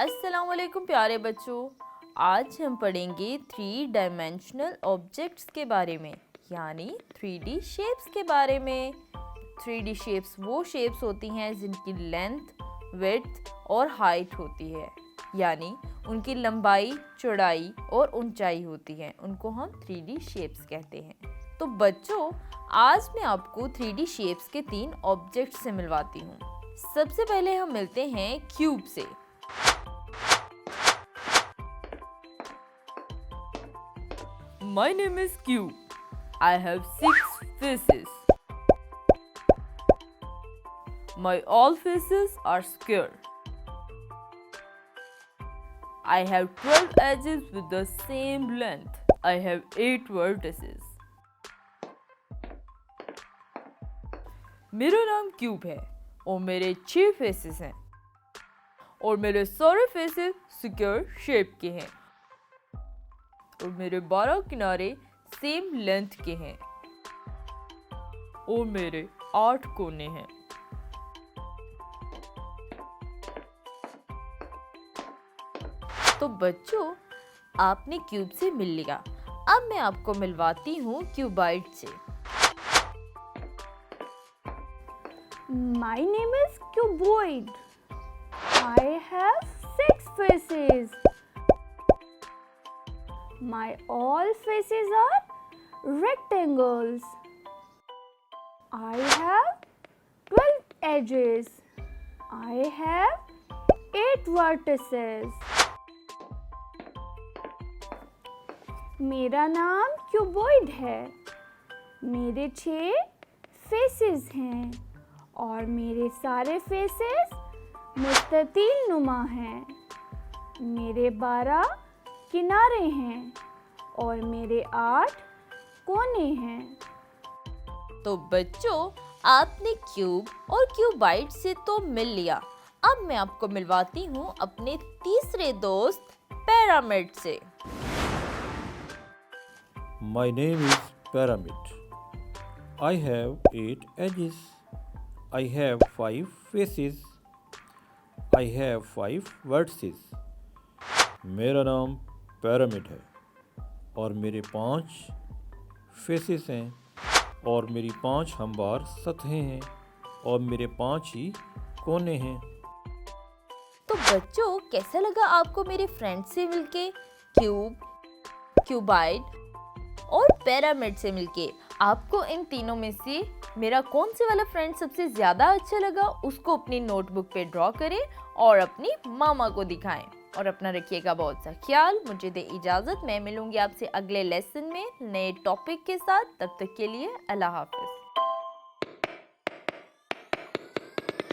अस्सलाम वालेकुम प्यारे बच्चों। आज हम पढ़ेंगे 3 डायमेंशनल ऑब्जेक्ट्स के बारे में, यानी 3D शेप्स के बारे में। 3D शेप्स वो शेप्स होती हैं जिनकी लेंथ, विड्थ और हाइट होती है, यानी उनकी लंबाई, चौड़ाई और ऊंचाई होती है। उनको हम 3D शेप्स कहते हैं। तो बच्चों, आज मैं आपको 3D शेप्स के 3 ऑब्जेक्ट्स से मिलवाती हूँ। सबसे पहले हम मिलते हैं क्यूब से। My name is Cube. I have 6 faces. My all faces are square. I have 12 edges with the same length. I have 8 vertices. मेरा नाम क्यूब है और मेरे 6 फेसेस हैं और मेरे सारे फेसेस स्क्वायर शेप के हैं और मेरे 12 किनारे सेम लेंथ के हैं और मेरे 8 कोने हैं। तो बच्चों, आपने क्यूब से मिल लिया। अब मैं आपको मिलवाती हूँ क्यूबाइड से। My name is Cuboid. I have 6 faces. My all faces are rectangles. I have 12 edges. I have 8 vertices. मेरा नाम क्यूबॉइड है। मेरे 6 फेसेस हैं और मेरे सारे फेसेस मुस्ततील नुमा हैं। मेरे 12 किनारे हैं और मेरे 8 कोने हैं। तो बच्चों, आपने क्यूब और क्यूबाइड से तो मिल लिया। अब मैं आपको मिलवाती हूँ अपने तीसरे दोस्त पिरामिड से। My name is Pyramid. I have 8 edges. I have 5 faces. I have 5 vertices. मेरा नाम पिरामिड है और मेरे 5 फेसेस हैं और मेरी 5 हमवार सतहें हैं और मेरे 5 ही कोने हैं। तो बच्चों, कैसा लगा आपको मेरे फ्रेंड से मिलके? क्यूब, क्यूबाइड और पिरामिड से मिलके आपको इन तीनों में से मेरा कौन से वाला फ्रेंड सबसे ज्यादा अच्छा लगा, उसको अपनी नोटबुक पे ड्रॉ करें और अपनी मामा को दिखाएं। और अपना रखिएगा बहुत सा ख्याल। मुझे दे इजाजत, मैं मिलूंगी आपसे अगले लेसन में नए टॉपिक के साथ। तब तक के लिए अल्लाह हाफिज।